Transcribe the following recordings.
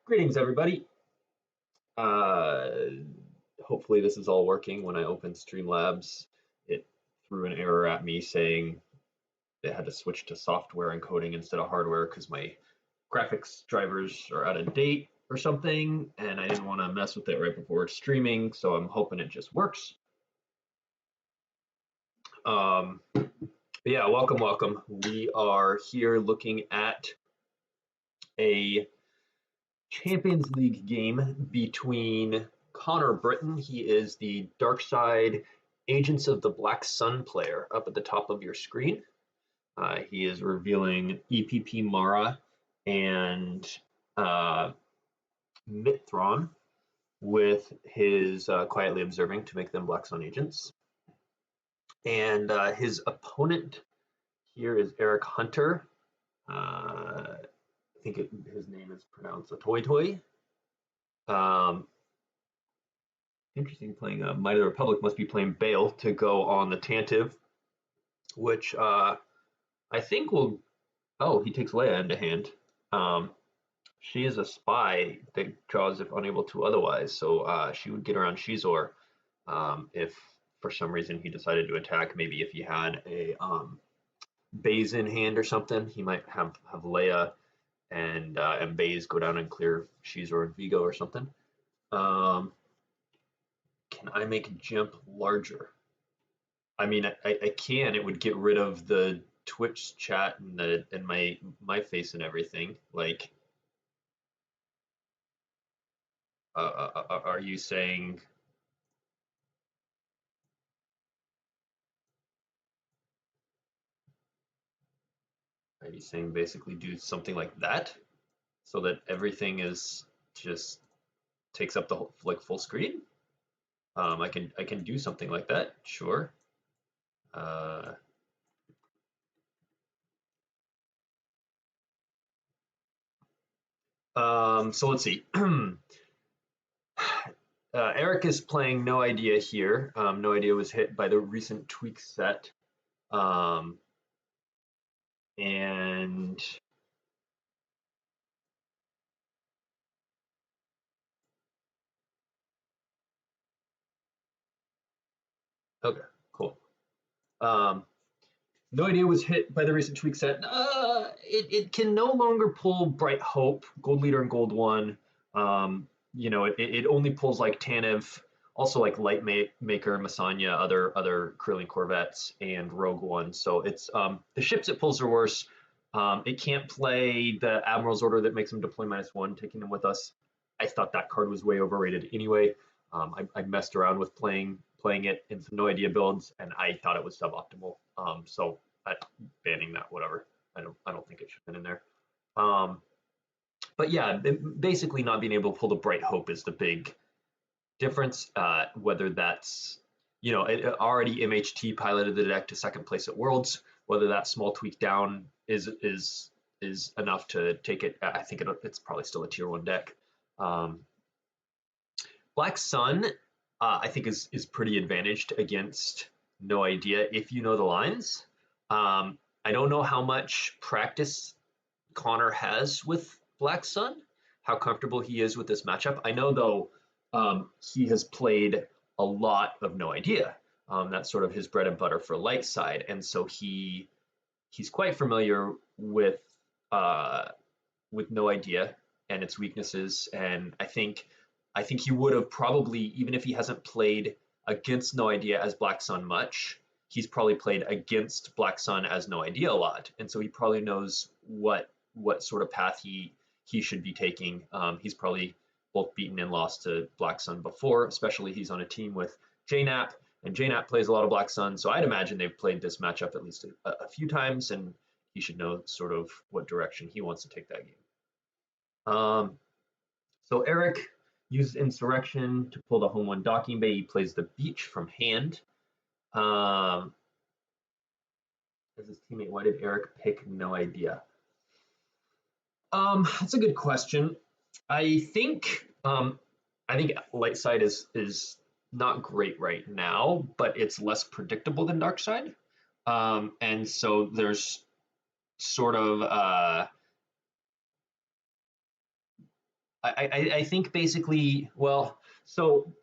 Greetings, everybody. Uh, Hopefully this is all working. When I opened Streamlabs, it threw an error at me saying they had to switch to software encoding instead of hardware because my graphics drivers are out of date or something, and I didn't want to mess with it right before streaming, so I'm hoping it just works. But yeah, welcome. We are here looking at a Champions League game between Connor Britton. He is the Dark Side Agents of the Black Sun player up at the top of your screen. He is revealing EPP Mara and uh, Mithron with his Quietly Observing to make them Black Sun agents. And his opponent here is Eric Hunter. I think his name is pronounced Atoy Toy. Interesting, playing Might of the Republic, must be playing Bale to go on the Tantive, which I think will. Oh, he takes Leia into hand. She is a spy that draws if unable to otherwise, so she would get around Shizor if for some reason he decided to attack. Maybe if he had a Baze in hand or something, he might have Leia and Baze go down and clear Shizor and Vigo or something. Can I make Jimp larger? I mean, I can. It would get rid of the Twitch chat and my face and everything. Like, are you saying? Are you saying basically do something like that, so that everything is just takes up the whole, like full screen? I can do something like that. Sure. Uh, so let's see. Eric is playing No Idea here. No Idea was hit by the recent tweak set. Um, and okay, cool. Um, No Idea was hit by the recent tweak set. It can no longer pull Bright Hope, Gold Leader, and Gold One. It only pulls like Tanev, also like Light Maker, Masanya, other Curling Corvettes, and Rogue One. So it's the ships it pulls are worse. It can't play the Admiral's Order that makes him deploy -1, taking them with us. I thought that card was way overrated anyway. I messed around with playing it in some No Idea builds, and I thought it was suboptimal. So banning that, whatever. I don't think it should have been in there. But yeah, basically not being able to pull the Bright Hope is the big difference. Whether that's it already MHT piloted the deck to second place at Worlds. Whether that small tweak down is enough to take it. I think it's probably still a tier 1 deck. Black Sun, I think is pretty advantaged against No Idea if you know the lines. I don't know how much practice Connor has with Black Sun, how comfortable he is with this matchup. I know though he has played a lot of No Idea. That's sort of his bread and butter for light side, and so he's quite familiar with No Idea and its weaknesses. And I think he would have probably, even if he hasn't played against No Idea as Black Sun much, he's probably played against Black Sun as No Idea a lot, and so he probably knows what sort of path he should be taking. He's probably both beaten and lost to Black Sun before, especially he's on a team with JNAP, and JNAP plays a lot of Black Sun, so I'd imagine they've played this matchup at least a few times, and he should know sort of what direction he wants to take that game. So Eric uses Insurrection to pull the home 1 docking bay. He plays the Beach from hand. As his teammate, why did Eric pick No Idea? That's a good question. I think light side is not great right now, but it's less predictable than dark side. And so there's sort of I think basically, well, so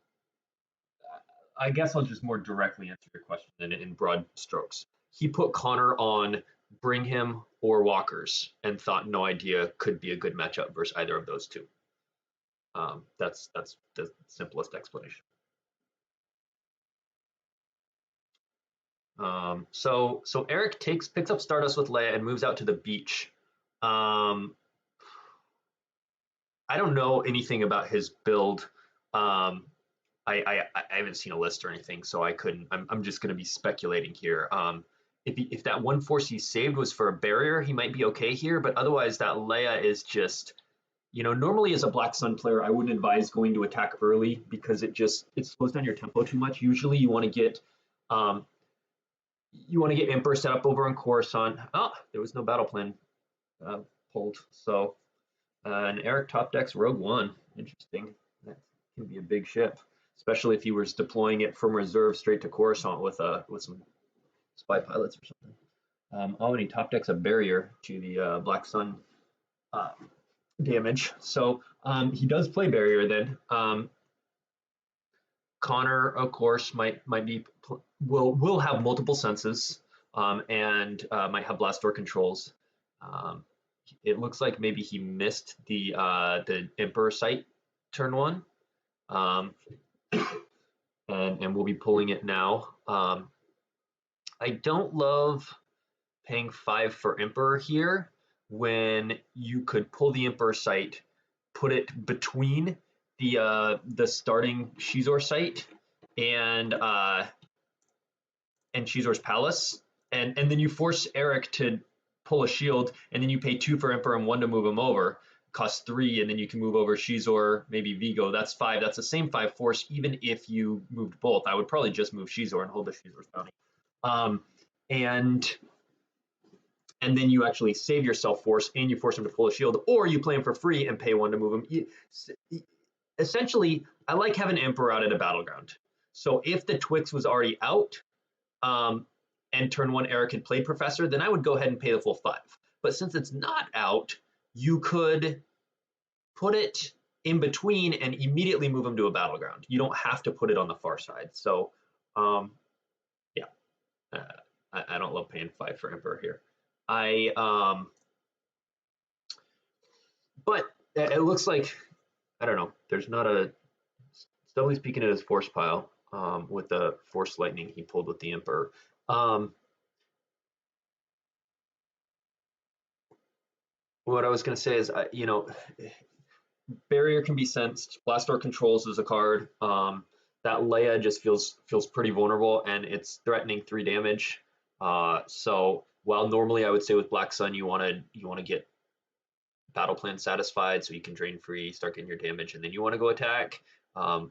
I guess I'll just more directly answer your question in broad strokes. He put Connor on Bring Him or Walkers and thought No Idea could be a good matchup versus either of those two. That's the simplest explanation. So Eric picks up Stardust with Leia and moves out to the beach. Um, I don't know anything about his build. Um, I haven't seen a list or anything, so I couldn't. I'm just going to be speculating here. If that one force he saved was for a barrier, he might be okay here. But otherwise, that Leia is just, normally as a Black Sun player, I wouldn't advise going to attack early because it slows down your tempo too much. Usually, um, you want to get Emperor set up over on Coruscant. Oh, there was no battle plan pulled. So and Eric top decks Rogue One. Interesting. That can be a big ship, especially if he was deploying it from reserve straight to Coruscant with some spy pilots or something. Oh, and he top decks a barrier to the Black Sun uh, damage. So he does play barrier then. Connor, of course, will have multiple senses and might have blast door controls. Um, it looks like maybe he missed the Emperor sight turn one, and we'll be pulling it now. I don't love paying 5 for Emperor here when you could pull the Emperor sight, put it between the starting Shizor site and Shizor's palace, and then you force Eric to pull a shield, and then you pay 2 for Emperor and 1 to move him over, costs 3, and then you can move over Shizor, maybe Vigo. That's 5. That's the same 5 force, even if you moved both. I would probably just move Shizor and hold the Shizor's bounty. And then you actually save yourself force and you force him to pull a shield, or you play him for free and pay 1 to move him. Essentially, I like having Emperor out at a battleground. So if the Twix was already out, and turn 1 Eric had played Professor, then I would go ahead and pay the full 5. But since it's not out, you could put it in between and immediately move him to a battleground. You don't have to put it on the far side. So, yeah, I don't love paying 5 for Emperor here. But it looks like, I don't know, there's not a, Stubbly's peeking at his force pile with the force lightning he pulled with the Emperor. What I was going to say is, barrier can be sensed. Blast door controls is a card. That Leia just feels pretty vulnerable, and it's threatening 3 damage. So while normally I would say with Black Sun you want to get battle plan satisfied so you can drain free, start getting your damage, and then you want to go attack.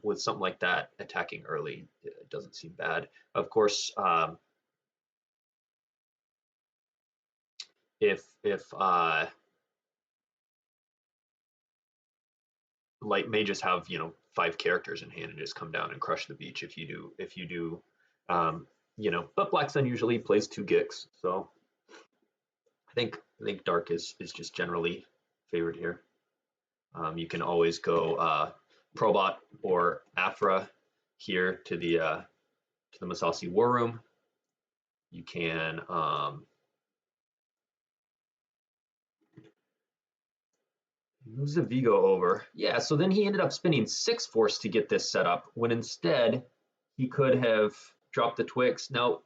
With something like that, attacking early doesn't seem bad. Of course, if Light may just have 5 characters in hand and just come down and crush the beach if you do but Black Sun usually plays 2 Gix, so I think Dark is just generally favored here. You can always go Probot or Afra here to the Masasi War Room. You can moves the Vigo over. Yeah, so then he ended up spending 6 force to get this set up, when instead he could have dropped the Twix. Now,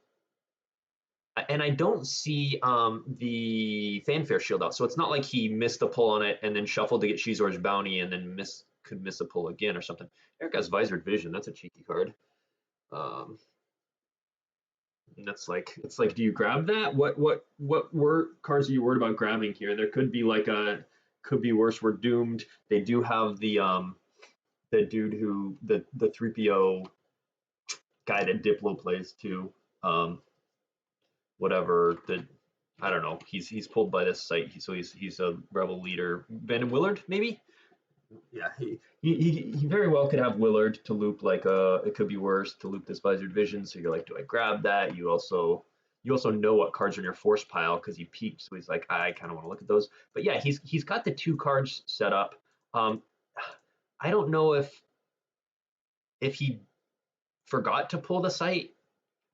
and I don't see the Fanfare shield out, so it's not like he missed the pull on it and then shuffled to get Shizor's bounty and then could miss a pull again or something. Eric has Visored Vision. That's a cheeky card. That's like, it's like, do you grab that? What cards are you worried about grabbing here? There could be like could be worse. We're doomed. They do have the dude who the 3PO guy that Diplo plays too. Whatever I don't know. He's pulled by this site, so he's a rebel leader. Van Willard maybe. Yeah, he very well could have Willard to loop like it could be worse to loop this Visored Vision. So you're like, do I grab that? You also know what cards are in your force pile because he peeped. So he's like, I kind of want to look at those. But yeah, he's got the 2 cards set up. I don't know if he forgot to pull the sight,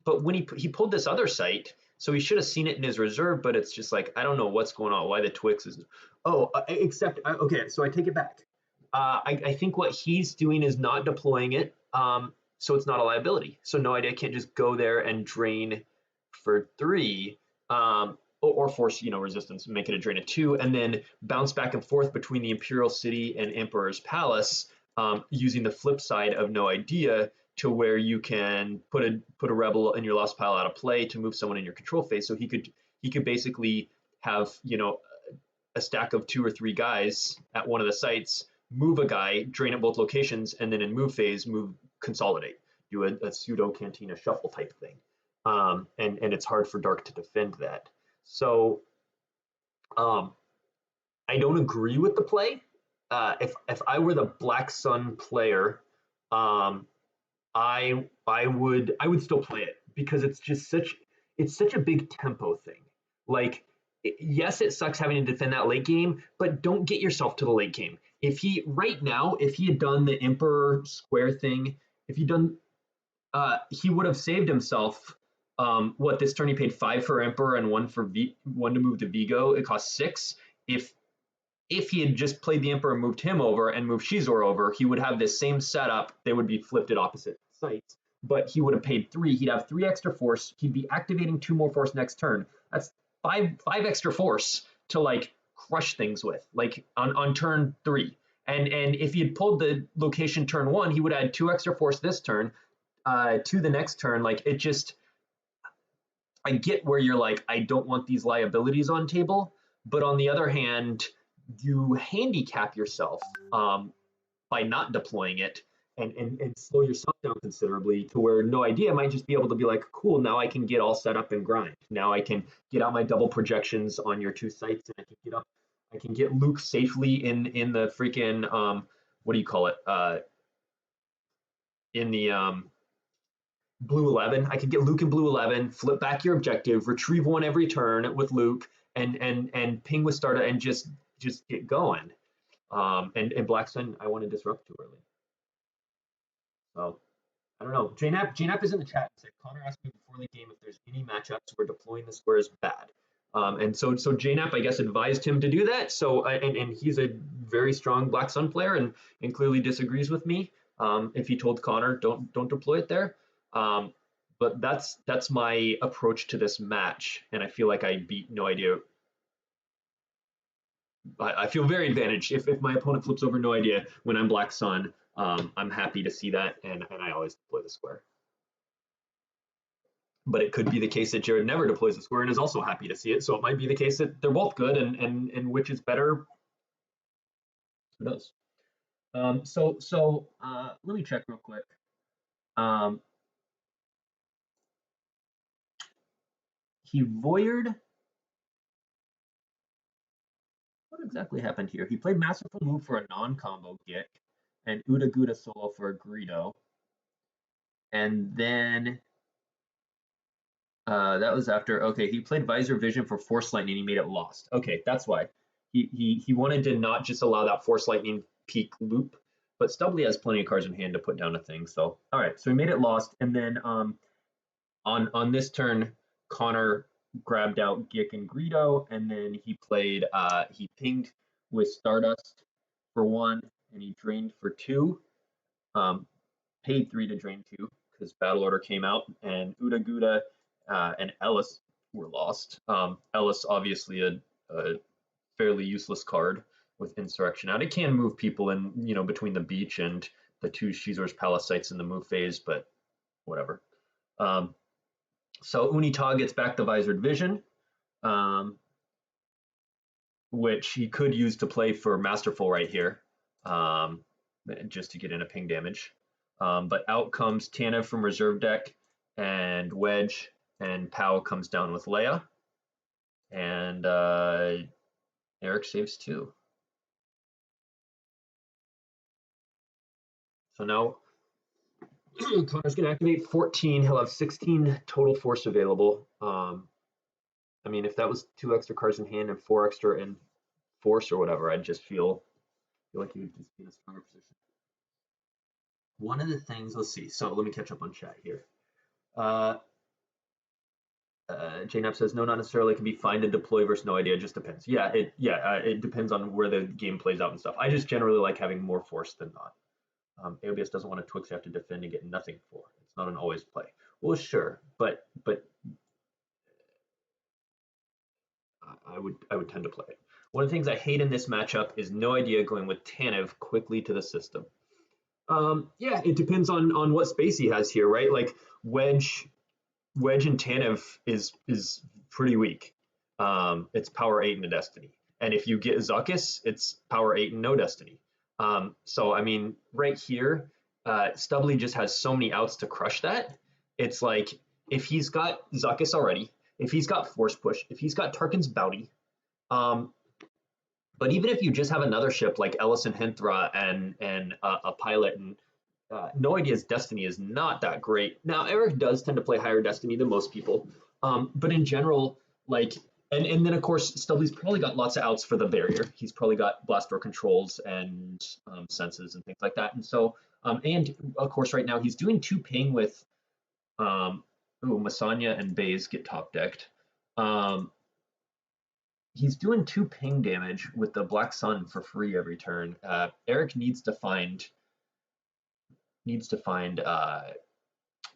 but when he pulled this other sight, so he should have seen it in his reserve. But it's just like I don't know what's going on. Why the Twix is? Oh, except okay. So I take it back. I think what he's doing is not deploying it, so it's not a liability. So no idea can't just go there and drain for 3, or force resistance, make it a drain of 2, and then bounce back and forth between the Imperial City and Emperor's Palace, using the flip side of no idea to where you can put a rebel in your lost pile out of play to move someone in your control phase. So he could basically have a stack of 2 or 3 guys at one of the sites, move a guy, drain at both locations, and then in move phase, consolidate, do a pseudo Cantina shuffle type thing. And it's hard for Dark to defend that. So I don't agree with the play. If I were the Black Sun player, I would still play it because it's such a big tempo thing. Like, yes, it sucks having to defend that late game, but don't get yourself to the late game. If he had done the Emperor Square thing, if he'd done, he would have saved himself. This turn he paid 5 for Emperor and 1 to move to Vigo. It cost 6. If he had just played the Emperor and moved him over and moved Shizor over, he would have this same setup. They would be flipped at opposite sites, but he would have paid 3. He'd have 3 extra force. He'd be activating 2 more force next turn. That's five extra force to like crush things with, like on turn 3. And if he had pulled the location turn 1, he would add 2 extra force this turn, to the next turn. Like, it just, I get where you're like, I don't want these liabilities on table, but on the other hand, you handicap yourself, by not deploying it, and slow yourself down considerably to where no idea might just be able to be like, cool, now I can get all set up and grind. Now I can get out my double projections on your 2 sites, and I can get Luke safely in the freaking, what do you call it? In the blue 11. I can get Luke in blue 11, flip back your objective, retrieve 1 every turn with Luke, and ping with Starta and just get going. And Black Sun, I want to disrupt too early. So I don't know. JNap is in the chat and said Connor asked me before the game if there's any matchups where deploying the square is bad. And so JNap, I guess, advised him to do that. So and he's a very strong Black Sun player and clearly disagrees with me. If he told Connor don't deploy it there. But that's my approach to this match, and I feel like I beat no idea. I feel very advantaged if my opponent flips over no idea when I'm Black Sun. I'm happy to see that, and I always deploy the square. But it could be the case that Jared never deploys the square and is also happy to see it. So it might be the case that they're both good, and which is better, who knows? So let me check real quick. He voyeured. What exactly happened here? He played Masterful Move for a non-combo Gick and Uda Guda solo for a Greedo. And then that was after, okay, he played Visor Vision for Force Lightning. He made it lost. Okay, that's why. He wanted to not just allow that Force Lightning peak loop, but Stubbly has plenty of cards in hand to put down a thing. So, all right, so he made it lost. And then on this turn, Connor grabbed out Gick and Greedo, and then he played, he pinged with Stardust for 1, and he drained for 2. Paid 3 to drain 2 because Battle Order came out, and Uda Guda and Ellis were lost. Ellis, obviously a fairly useless card with Insurrection out. It can move people in, between the beach and the 2 Shizor's Palace sites in the move phase, but whatever. So Unitag gets back the Visored Vision, which he could use to play for Masterful right here, just to get in a ping damage. But out comes Tana from reserve deck, and Wedge, and Pow comes down with Leia, and Eric saves 2. So now Connor's going to activate 14. He'll have 16 total force available. I mean, if that was 2 extra cards in hand and 4 extra in force or whatever, I'd just feel like he would just be in a stronger position. one of the things, let's see. So let me catch up on chat here. Uh, JNAP says no, not necessarily. It can be fine to deploy versus no idea. It just depends. It depends on where the game plays out and stuff. I just generally like having more force than not. AOBS doesn't want a Twix you have to defend and get nothing for. It's not an always play. Well, sure, but I would tend to play it. One of the things I hate in this matchup is no idea going with Tanev quickly to the system. Yeah, it depends on what space he has here, right? Like Wedge and Tanev is pretty weak. It's power 8 and a Destiny. And if you get Zuckuss, it's power 8 and no Destiny. So, I mean, right here, Stubbly just has so many outs to crush that. It's like, if he's got Zuckuss already, if he's got Force Push, if he's got Tarkin's Bounty, um, but even if you just have another ship like Ellison Hinthra and a pilot and no Idea's Destiny is not that great. Now, Eric does tend to play higher Destiny than most people, but in general, like, and then of course, Stubbly's probably got lots of outs for the barrier. He's probably got blast door controls and senses and things like that. And so, and of course, right now he's doing 2 ping with, Masanya and Baze get top decked. He's doing 2 ping damage with the Black Sun for free every turn. Eric needs to find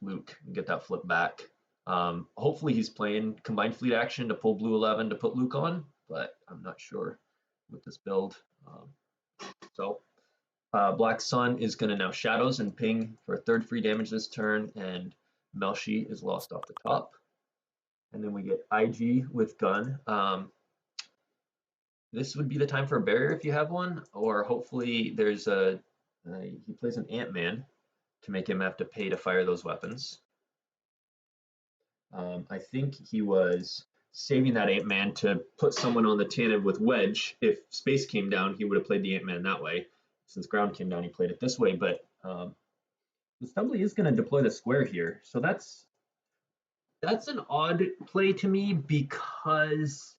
Luke and get that flip back. Hopefully he's playing combined fleet action to pull blue 11 to put Luke on, but I'm not sure with this build. So Black Sun is going to now Shadows and ping for a 3rd free damage this turn, and Melshi is lost off the top. And then we get IG with Gun. This would be the time for a barrier if you have one, or hopefully there's he plays an Ant-Man to make him have to pay to fire those weapons. I think he was saving that Ant-Man to put someone on the Tanev with Wedge. If space came down, he would have played the Ant-Man that way. Since ground came down, he played it this way, but the Stubbly is going to deploy the square here. So that's an odd play to me because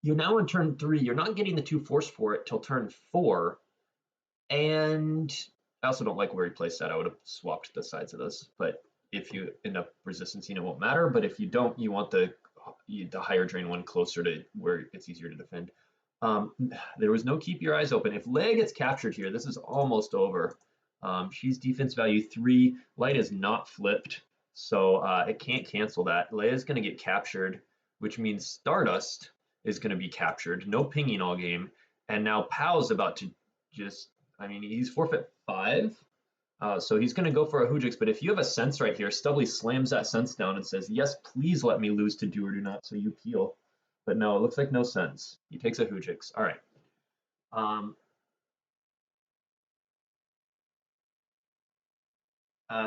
you're now in turn 3. You're not getting the 2 force for it till turn 4. And I also don't like where he placed that. I would have swapped the sides of this, but if you end up resistancing, it won't matter. But if you don't, you want the higher drain one closer to where it's easier to defend. There was no keep your eyes open. If Leia gets captured here, this is almost over. She's defense value 3. Light is not flipped, so it can't cancel that. Leia's going to get captured, which means Stardust is going to be captured. No pinging all game. And now Pow's about to just, I mean, he's forfeit 5. So he's going to go for a Hujix, but if you have a sense right here, Stubbly slams that sense down and says, yes, please let me lose to do or do not, so you peel. But no, it looks like no sense. He takes a Hujix. All right.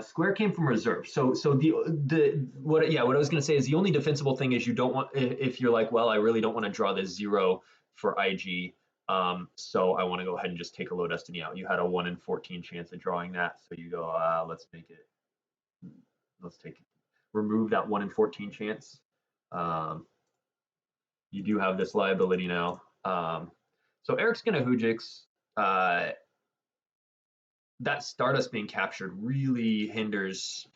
Square came from reserve. So what I was going to say is the only defensible thing is you don't want, if you're like, well, I really don't want to draw this 0 for IG, so I want to go ahead and just take a low destiny out. You had a 1 in 14 chance of drawing that, so you go, remove that 1 in 14 chance. You do have this liability now. So Eric's going to Hujix. That Stardust being captured really hinders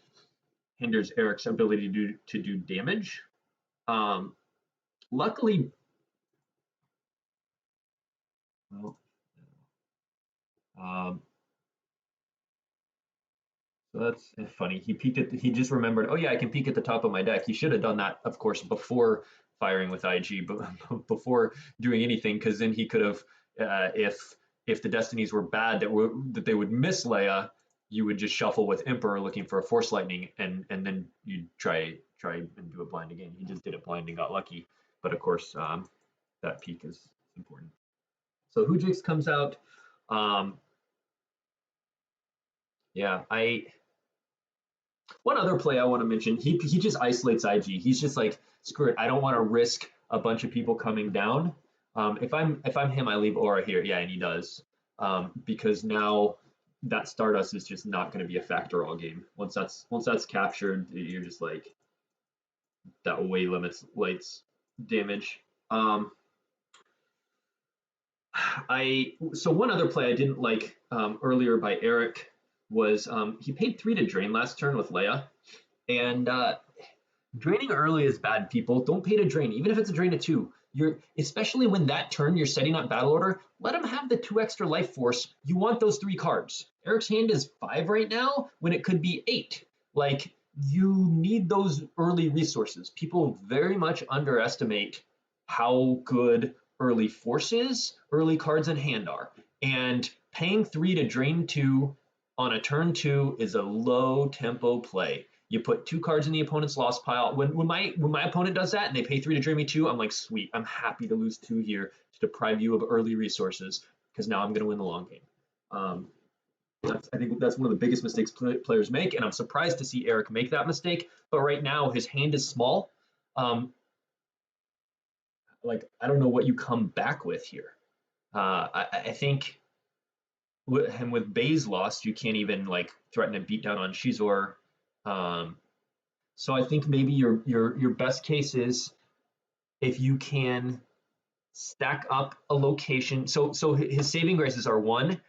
Eric's ability to do damage. Luckily, well, so that's funny. He peeked at. He just remembered. Oh yeah, I can peek at the top of my deck. He should have done that, of course, before firing with IG, but before doing anything, because then he could have, if the destinies were bad that they would miss Leia, you would just shuffle with Emperor looking for a Force Lightning, and then you'd try and do it blind again. He just did it blind and got lucky, but of course that peek is important. So Hujix comes out. Yeah, one other play I want to mention, he just isolates IG. He's just like, screw it, I don't want to risk a bunch of people coming down. If I'm him, I leave Aura here. Yeah, and he does. Because now that Stardust is just not going to be a factor all game. Once that's captured, you're just like, that way limits Light's damage. So one other play I didn't like earlier by Eric was he paid 3 to drain last turn with Leia, and draining early is bad, people. Don't pay to drain, even if it's a drain of 2. You're especially when that turn you're setting up battle order, let him have the 2 extra life force. You want those 3 cards. Eric's hand is 5 right now when it could be 8. Like, you need those early resources. People very much underestimate how good early forces, early cards in hand are. And paying 3 to drain 2 on a turn 2 is a low tempo play. You put 2 cards in the opponent's loss pile. When my opponent does that and they pay 3 to drain me 2, I'm like, sweet, I'm happy to lose 2 here to deprive you of early resources because now I'm going to win the long game. I think that's one of the biggest mistakes players make, and I'm surprised to see Eric make that mistake. But right now, his hand is small. Like, I don't know what you come back with here. I think with Bay's lost, you can't even like threaten a beatdown on Shizor. So I think maybe your best case is if you can stack up a location. So his saving graces are 1,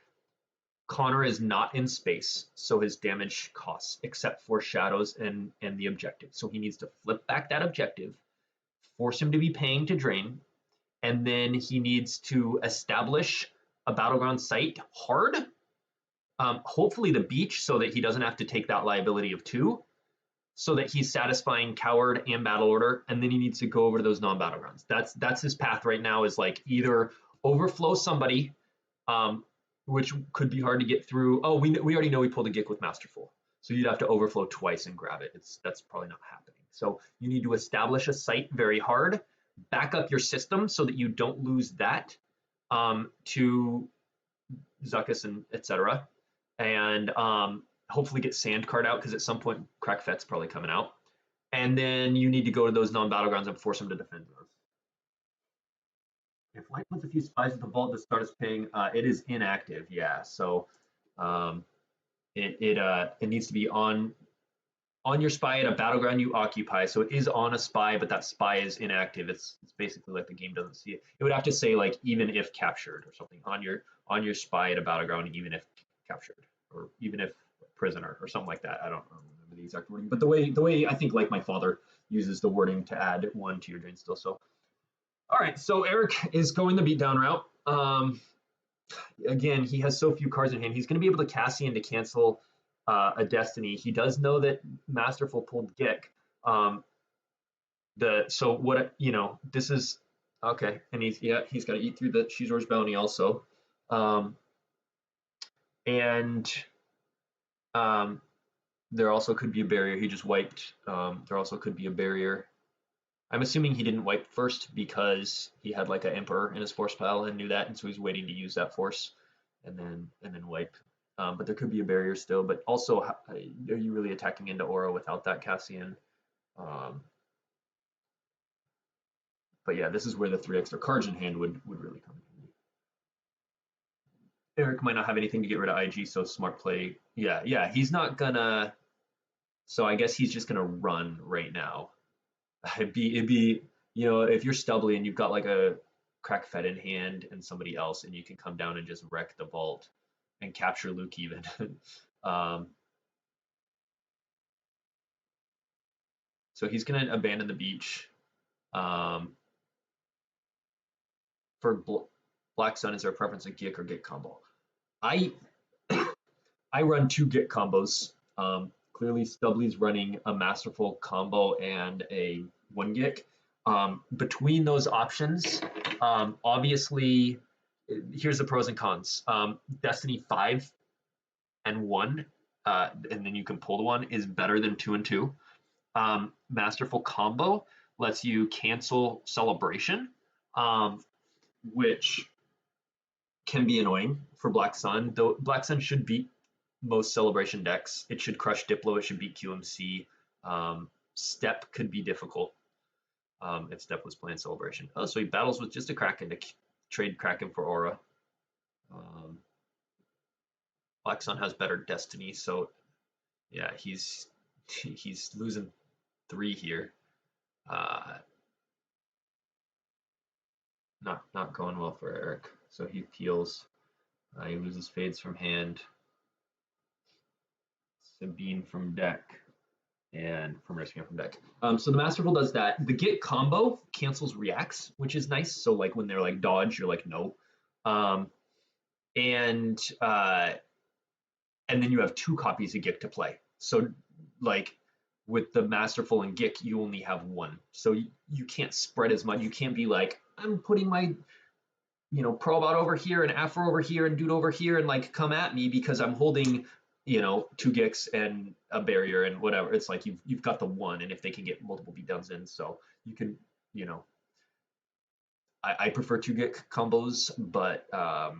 Connor is not in space, so his damage costs, except for shadows and the objective. So he needs to flip back that objective, force him to be paying to drain, and then he needs to establish a battleground site hard. Hopefully the beach, so that he doesn't have to take that liability of 2, so that he's satisfying coward and battle order, and then he needs to go over to those non-battlegrounds. That's his path right now, is like either overflow somebody, which could be hard to get through. Oh, we already know he pulled a Gick with Masterful, so you'd have to overflow twice and grab it. That's probably not happening. So you need to establish a site very hard, back up your system so that you don't lose that to Zuckuss and etc. And hopefully get Sand card out, because at some point Crack Fet's probably coming out. And then you need to go to those non-battlegrounds and force them to defend those. If White puts a few spies at the vault that start us paying, it is inactive, yeah. So it needs to be on your spy at a battleground you occupy. So it is on a spy, but that spy is inactive. It's basically like the game doesn't see it. It would have to say like even if captured or something on your spy at a battleground, even if captured, or even if prisoner or something like that. I don't remember the exact wording, but the way I think like my father uses the wording to add 1 to your drain still. So all right, so Eric is going the beatdown route. Again, he has so few cards in hand. He's going to be able to Cassian to cancel a Destiny. He does know that Masterful pulled Gick. So what, this is okay, and he's got to eat through the Shizor's bounty also. And there also could be a barrier. He just wiped. There also could be a barrier. I'm assuming he didn't wipe first because he had like an Emperor in his force pile and knew that, and so he's waiting to use that force and then wipe. But there could be a barrier still. But also, are you really attacking into Aura without that Cassian? But yeah, this is where the 3 extra cards in hand would really come in. Eric might not have anything to get rid of IG, so smart play. Yeah, he's not gonna. So I guess he's just gonna run right now. It'd be if you're Stubbly and you've got like a Crack Fed in hand and somebody else, and you can come down and just wreck the vault and capture Luke even. So he's gonna abandon the beach. For Black Sun, is there a preference of Gick or Gick combo? I run 2 Gick combos. Clearly Stubbly's running a Masterful combo and a 1 Gick. Between those options, obviously, here's the pros and cons. Destiny 5 and 1, and then you can pull the 1, is better than 2 and 2. Masterful combo lets you cancel Celebration, which can be annoying for Black Sun. Though Black Sun should beat most Celebration decks. It should crush Diplo. It should beat QMC. Step could be difficult if Step was playing Celebration. Oh, so he battles with just a Kraken to trade Kraken for Aura. Black Sun has better Destiny, so yeah, he's losing 3 here. Not going well for Eric. So he peels. He loses fades from hand. Sabine from deck and from risking it from deck. So the Masterful does that. The Get combo cancels reacts, which is nice. So like when they're like dodge, you're like no. Um, and uh, and then you have 2 copies of Gik to play. So like with the Masterful and Gik, you only have 1. So you can't spread as much. You can't be like, I'm putting my Probot over here and Afro over here and Dude over here and like come at me because I'm holding 2 Giks and a barrier and whatever. It's like you've got the 1, and if they can get multiple beatdowns in, so you can, I prefer 2 Gik combos, but yeah,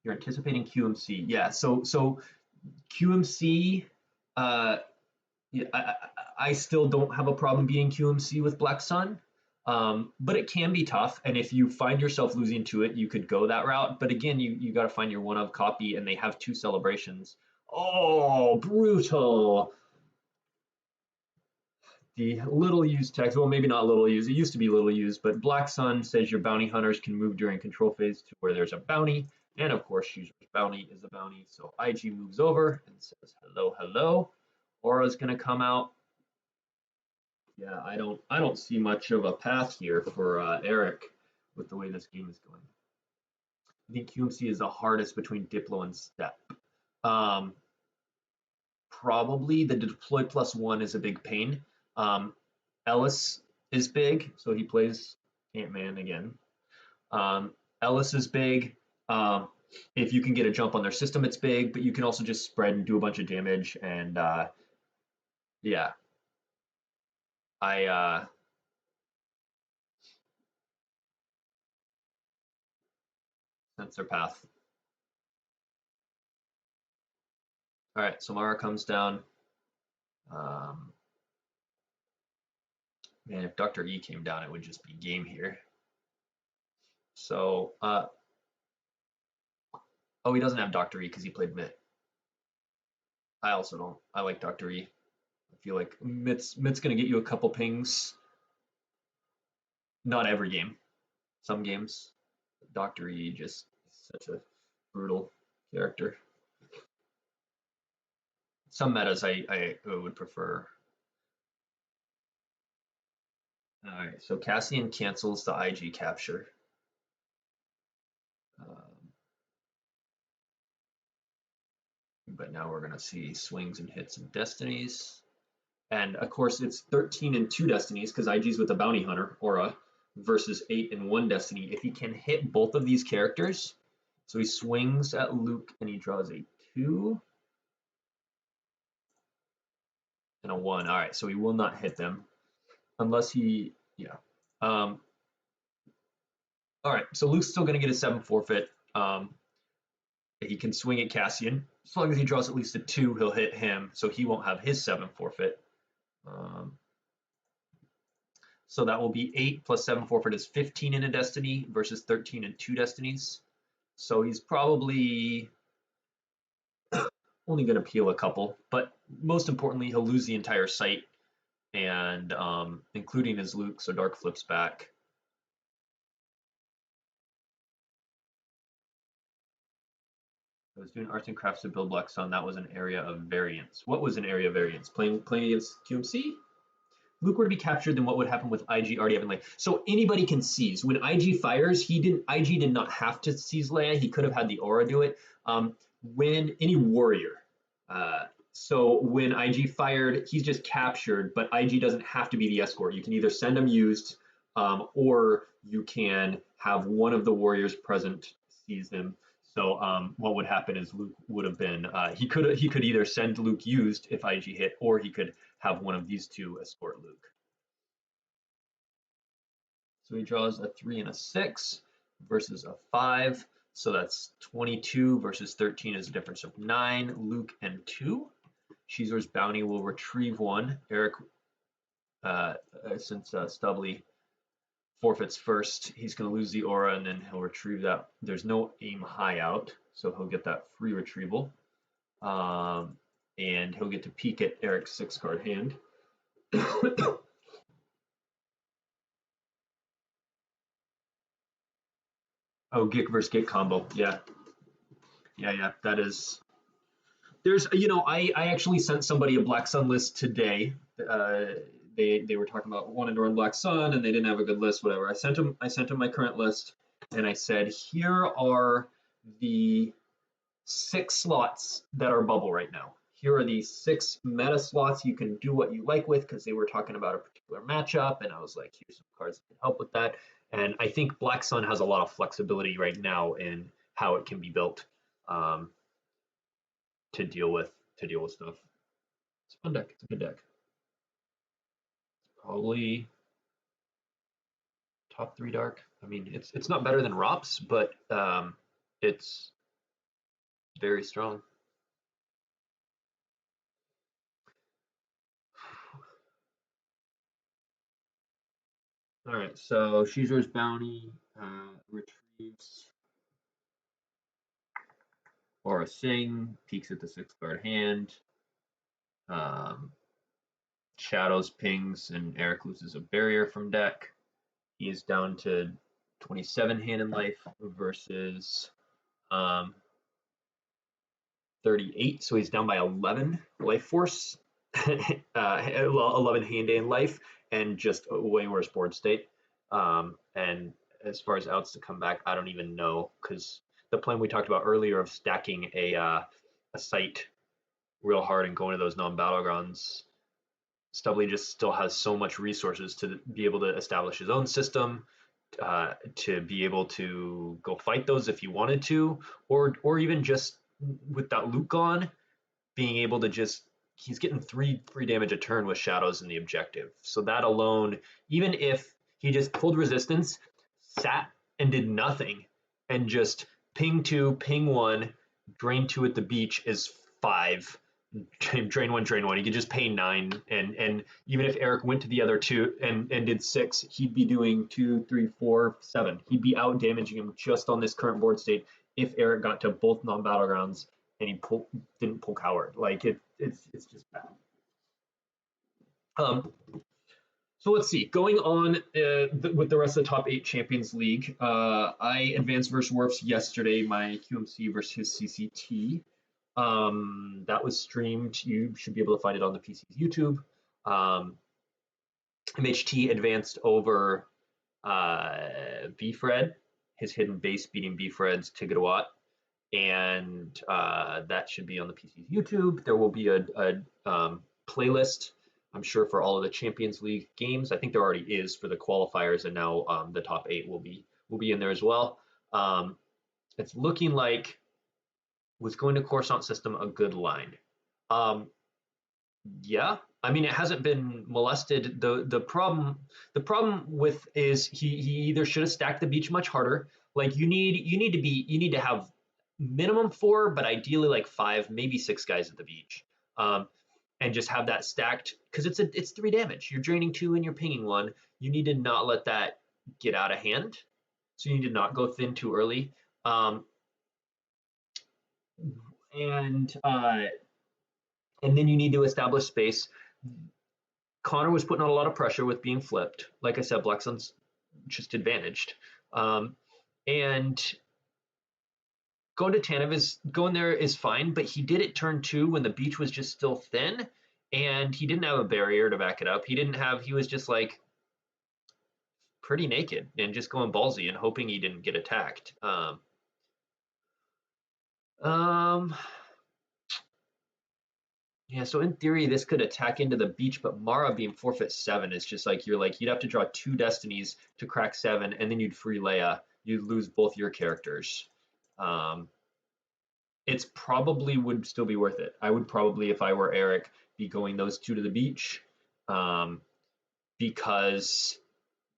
you're anticipating QMC. Yeah, so QMC, yeah, I still don't have a problem being QMC with Black Sun, but it can be tough. And if you find yourself losing to it, you could go that route. But again, you got to find your one of copy, and they have 2 celebrations. Oh, brutal! The little used text, well, maybe not little used. It used to be little used, but Black Sun says your bounty hunters can move during control phase to where there's a bounty. And of course, user's bounty is a bounty. So IG moves over and says, hello, hello. Aura's going to come out. Yeah, I don't see much of a path here for Eric with the way this game is going. I think QMC is the hardest between Diplo and Step. Um, Probably the deploy +1 is a big pain. Ellis is big, so he plays Ant-Man again. Ellis is big. If you can get a jump on their system, it's big, but you can also just spread and do a bunch of damage. And yeah, I sense their path. All right, so Mara comes down. Man, if Dr. E came down, it would just be game here. So, oh, he doesn't have Dr. E because he played Mitt. I also don't. I like Dr. E. I feel like Mitt's gonna get you a couple pings. Not every game. Some games. Dr. E just such a brutal character. Some metas I would prefer. All right, so Cassian cancels the IG capture. But now we're going to see swings and hits and destinies. And of course, it's 13 and 2 destinies because IG's with the bounty hunter, Aura, versus 8 and 1 destiny. If he can hit both of these characters, so he swings at Luke and he draws a 2 and a 1. All right, so he will not hit them unless he, yeah. All right, so Luke's still going to get a 7 forfeit. He can swing at Cassian. As long as he draws at least a 2, he'll hit him, so he won't have his 7 forfeit. So that will be 8 plus 7 forfeit is 15 in a destiny versus 13 in 2 destinies. So he's probably only going to peel a couple, but most importantly, he'll lose the entire site, and including his Luke, so Dark flips back. I was doing arts and crafts to build Black Sun. That was an area of variance. What was an area of variance? Playing against QMC? Luke were to be captured, then what would happen with IG already having Leia? So anybody can seize. When IG fires, IG did not have to seize Leia. He could have had the Aura do it. When any warrior, so when IG fired, he's just captured, but IG doesn't have to be the escort. You can either send him used, or you can have one of the warriors present seize them. So what would happen is Luke would have been, he could either send Luke used if IG hit, or he could have one of these 2 escort Luke. So he draws a 3 and a 6 versus a 5. So that's 22 versus 13 is a difference of 9. Luke and 2. Shizor's bounty will retrieve 1. Eric, since Stubbly forfeits first, he's going to lose the Aura, and then he'll retrieve that. There's no aim high out, so he'll get that free retrieval. And he'll get to peek at Eric's 6-card hand. Oh, Gik versus Gik combo, yeah. Yeah, that is. There's, I actually sent somebody a Black Sun list today. Uh, they were talking about wanting to run Black Sun and they didn't have a good list, whatever. I sent them my current list and I said, here are the 6 slots that are bubble right now. Here are the 6 meta slots you can do what you like with, because they were talking about a particular matchup, and I was like, here's some cards that can help with that. And I think Black Sun has a lot of flexibility right now in how it can be built, um, to deal with stuff. It's a fun deck. It's a good deck. Probably top 3 dark. I mean, it's not better than Rops, but it's very strong. All right, so Shizor's Bounty retrieves Aura Sing, peeks at the 6 card hand. Um, Shadows pings, and Eric loses a barrier from deck. He is down to 27 hand in life versus um, 38, so he's down by 11 life force, 11 hand in life, and just a way worse board state. And as far as outs to come back, I don't even know, because the plan we talked about earlier of stacking a site real hard and going to those non-battlegrounds, Stubley just still has so much resources to be able to establish his own system, to be able to go fight those if you wanted to, or even just with that loot gone, being able to just, he's getting three damage a turn with shadows in the objective. So that alone, even if he just pulled resistance, sat and did nothing, and just ping 2, ping 1, drain 2 at the beach is 5. Drain 1, drain 1. He could just pay 9, and even if Eric went to the other 2 and did 6, he'd be doing 2, 3, 4, 7. He'd be out damaging him just on this current board state if Eric got to both non-battlegrounds and he didn't pull Coward. Like it's just bad. So let's see. Going on with the rest of the top 8 Champions League, I advanced versus Werfs yesterday. My QMC versus his CCT. That was streamed. You should be able to find it on the PC's YouTube. MHT advanced over Beefred, his hidden base beating Beefred's Tigredawatt, and that should be on the PC's YouTube. There will be a playlist, I'm sure, for all of the Champions League games. I think there already is for the qualifiers, and now the top 8 will be in there as well. It's looking like, was going to Coruscant system a good line? Yeah, I mean, it hasn't been molested. The problem with is he either should have stacked the beach much harder. Like you need to have minimum 4, but ideally like 5, maybe 6 guys at the beach, and just have that stacked, because it's 3 damage. You're draining 2 and you're pinging 1. You need to not let that get out of hand. So you need to not go thin too early. And then you need to establish space. Connor was putting on a lot of pressure with being flipped. Like I said, Black Sun's just advantaged. And going to going there is fine, but he did it turn 2 when the beach was just still thin, and he didn't have a barrier to back it up. He was just like pretty naked and just going ballsy and hoping he didn't get attacked. Yeah, so in theory, this could attack into the beach, but Mara being forfeit 7 is just like, you'd have to draw 2 destinies to crack 7, and then you'd free Leia. You'd lose both your characters. It's probably would still be worth it. I would probably, if I were Eric, be going those 2 to the beach, because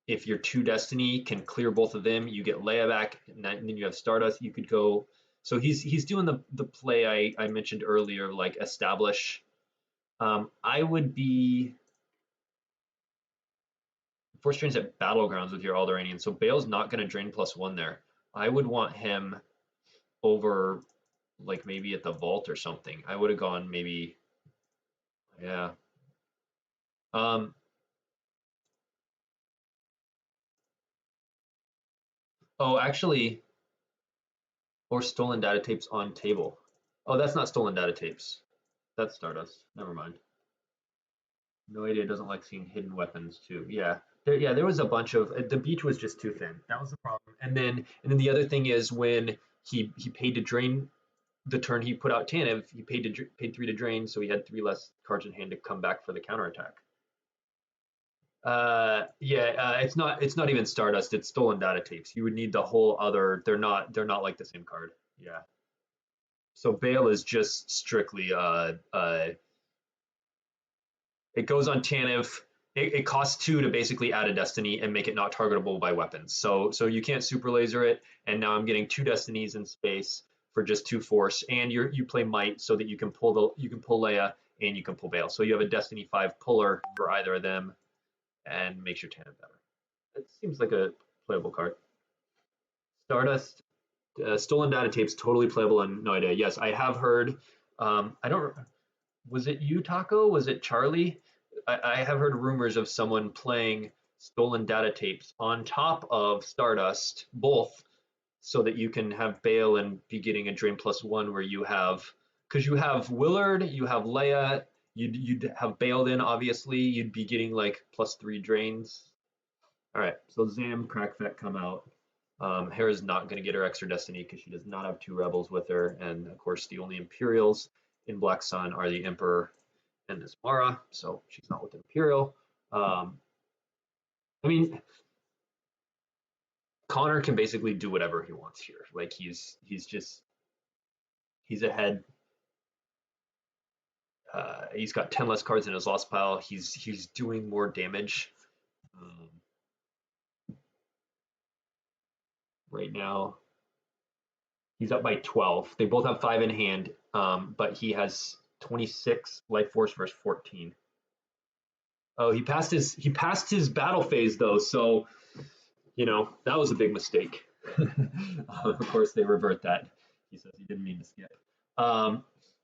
if your 2 destiny can clear both of them, you get Leia back, and then you have Stardust. You could go. So he's doing the play I mentioned earlier, like establish. I would be force trains at battlegrounds with your Alderaanian. So Bale's not going to drain +1 there. I would want him over, like maybe at the vault or something. I would have gone maybe, yeah. Oh, actually, Or stolen data tapes on table. Oh, that's not stolen data tapes. That's Stardust. Never mind. No idea. Doesn't like seeing hidden weapons too. Yeah. There was a bunch of the beach was just too thin. That was the problem. And then the other thing is when he paid to drain the turn he put out Tanev, he paid 3 to drain, so he had 3 less cards in hand to come back for the counterattack. It's not even Stardust. It's stolen data tapes. You would need the whole other. They're not like the same card. Yeah. So Bale is just strictly it goes on Tanev. It costs 2 to basically add a destiny and make it not targetable by weapons. So you can't super laser it, and now I'm getting 2 destinies in space for just 2 force, and you play might so that you can pull Leia and you can pull Bale. So you have a Destiny 5 puller for either of them, and makes your Tanev better. It seems like a playable card. Stardust, stolen data tapes, totally playable in No Idea. Yes, I have heard. I don't. Was it you, Taco? Was it Charlie? I have heard rumors of someone playing stolen data tapes on top of Stardust, both, so that you can have Bale and be getting a drain +1 where you have, because you have Willard, you have Leia, you'd have Bale in, obviously, you'd be getting like +3 drains. All right, so Zam, Crackfet come out. Hera's not going to get her extra destiny because she does not have 2 rebels with her, and of course the only Imperials in Black Sun are the Emperor and this Mara, so she's not with Imperial. I mean, Connor can basically do whatever he wants here. Like he's ahead. He's got 10 less cards in his lost pile. He's doing more damage right now. He's up by 12. They both have 5 in hand, but he has 26 life force versus 14. Oh, he passed his battle phase though, so that was a big mistake. Of course, they revert that. He says he didn't mean to skip.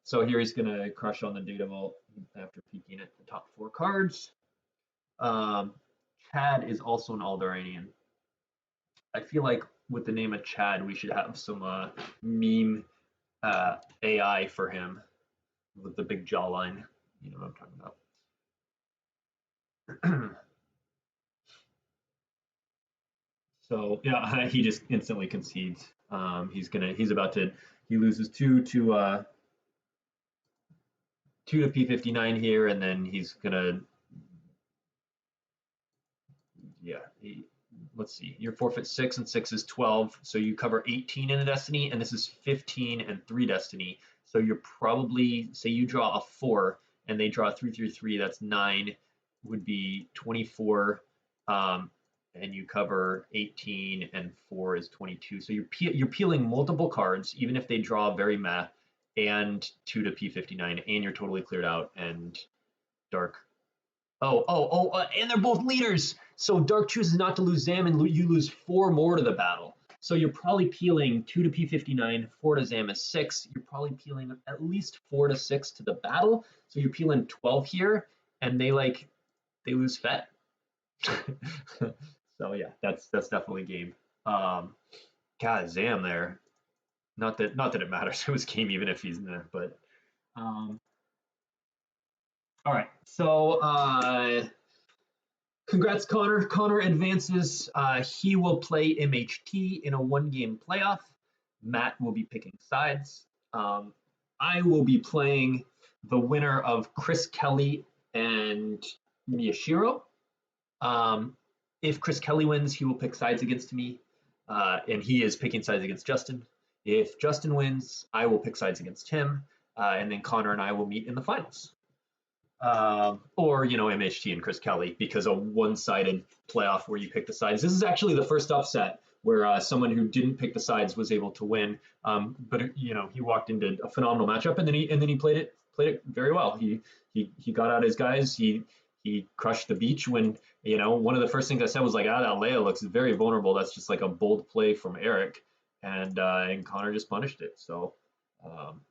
So here he's gonna crush on the data vault after peeking at the top 4 cards. Chad is also an Alderaanian. I feel like with the name of Chad, we should have some meme AI for him with the big jawline. You know what I'm talking about. So yeah, he just instantly concedes. He loses 2 to P59 here, and then he's gonna let's see. Your forfeit 6 and 6 is 12, so you cover 18 in a destiny, and this is 15 and 3 destiny. So you're probably, say you draw a 4 and they draw 3 through 3, that's 9, would be 24, and you cover 18 and 4 is 22. So you're peeling multiple cards, even if they draw very meh, and 2 to P59, and you're totally cleared out, and Dark. And they're both leaders. So Dark chooses not to lose Zam, and you lose 4 more to the battle. So you're probably peeling 2 to P59, 4 to Zam is 6. You're probably peeling at least 4 to 6 to the battle. So you're peeling 12 here, and they lose Fett. So yeah, that's definitely game. God, Zam there. Not that it matters. It was game even if he's in there, but all right. So congrats, Connor. Connor advances. He will play MHT in a 1-game playoff. Matt will be picking sides. I will be playing the winner of Chris Kelly and Miyashiro. If Chris Kelly wins, he will pick sides against me, and he is picking sides against Justin. If Justin wins, I will pick sides against him, and then Connor and I will meet in the finals. Or MHT and Chris Kelly, because a one-sided playoff where you pick the sides. This is actually the first upset where someone who didn't pick the sides was able to win. But he walked into a phenomenal matchup, and then he played it very well. He got out his guys. He crushed the beach when one of the first things I said was like, that Leia looks very vulnerable. That's just like a bold play from Eric, and Connor just punished it. So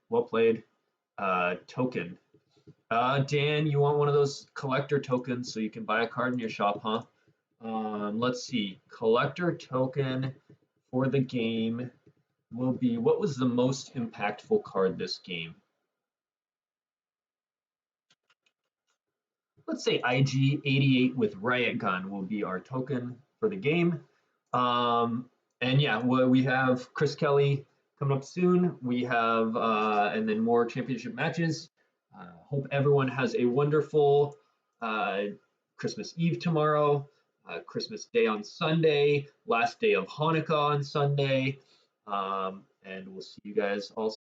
well played. Token. Dan, you want one of those collector tokens so you can buy a card in your shop, huh? Let's see. Collector token for the game will be, what was the most impactful card this game? Let's say IG-88 with Riot Gun will be our token for the game. And yeah, well, we have Chris Kelly coming up soon. We have, and then more championship matches. Hope everyone has a wonderful Christmas Eve tomorrow, Christmas Day on Sunday, last day of Hanukkah on Sunday. And we'll see you guys all